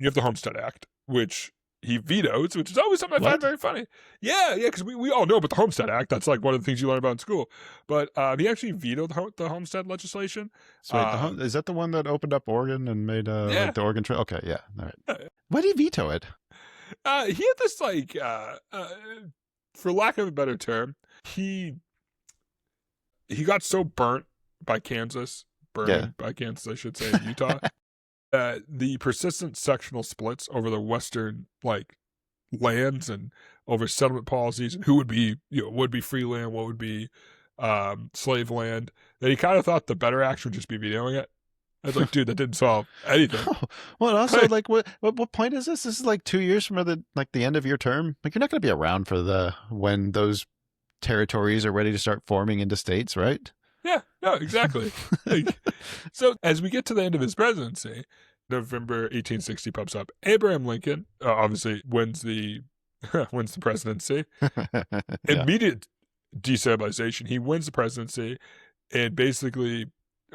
You have the Homestead Act, which he vetoes, which is always something I find very funny. Yeah, because we all know about the Homestead Act. That's like one of the things you learn about in school. But he actually vetoed the Homestead legislation. So wait, is that the one that opened up Oregon and made like the Oregon Trail? Okay, yeah. All right. Why did he veto it? He had this like, for lack of a better term, he got so burnt by Kansas, by Kansas, I should say, in Utah. The persistent sectional splits over the western like lands and over settlement policies and who would be free land, what would be slave land, that he kind of thought the better action would just be vetoing it. I was like, dude, that didn't solve anything. Well, also, like, what point is this? This is like 2 years from the end of your term. Like, you're not going to be around for when those territories are ready to start forming into states, right? Yeah, no, exactly. So as we get to the end of his presidency, November 1860 pops up. Abraham Lincoln obviously wins the presidency. Immediate destabilization. He wins the presidency, and basically,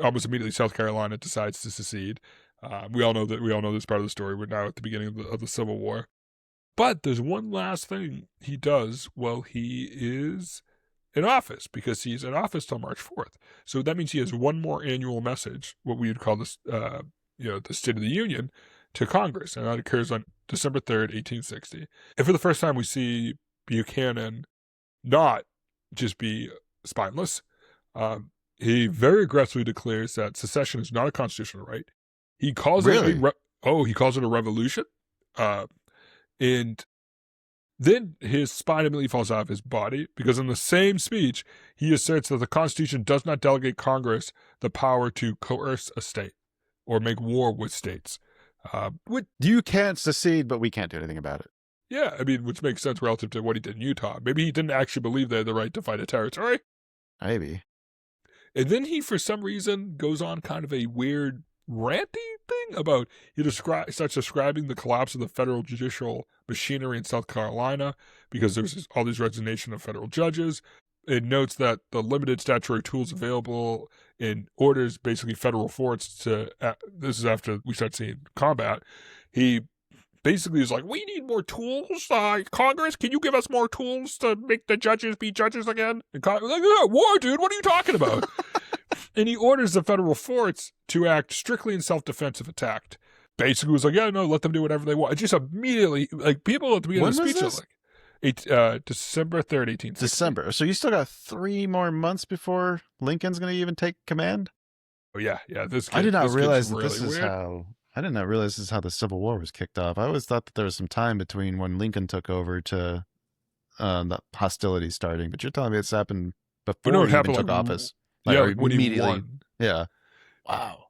almost immediately, South Carolina decides to secede. We all know this part of the story. We're now at the beginning of the Civil War. But there's one last thing he does while he is in office, because he's in office till March 4th. So that means he has one more annual message, what we would call this, the State of the Union, to Congress. And that occurs on December 3rd, 1860. And for the first time, we see Buchanan not just be spineless. He very aggressively declares that secession is not a constitutional right. He calls it he calls it a revolution. And then his spine immediately falls out of his body, because in the same speech, he asserts that the Constitution does not delegate Congress the power to coerce a state or make war with states. You can't secede, but we can't do anything about it. Yeah, I mean, which makes sense relative to what he did in Utah. Maybe he didn't actually believe they had the right to fight a territory. Maybe. And then he, for some reason, goes on kind of a weird ranty thing about, starts describing the collapse of the federal judicial machinery in South Carolina, because there's all these resignation of federal judges. It notes that the limited statutory tools available in orders basically federal forts to, this is after we start seeing combat. He basically is like, we need more tools. Congress, can you give us more tools to make the judges be judges again? And Congress like, yeah, war, dude, what are you talking about? And he orders the federal forts to act strictly in self-defense if attacked. Basically was like, yeah, no, let them do whatever they want. It just immediately, like, people at the beginning of the speech are like, December 3rd, 1860. December. So you still got 3 more months before Lincoln's going to even take command? Oh, yeah. I did not realize that this is how... I did not realize this is how the Civil War was kicked off. I always thought that there was some time between when Lincoln took over to the hostilities starting, but you're telling me it's happened before he even took office. When immediately. he won. Yeah. Wow.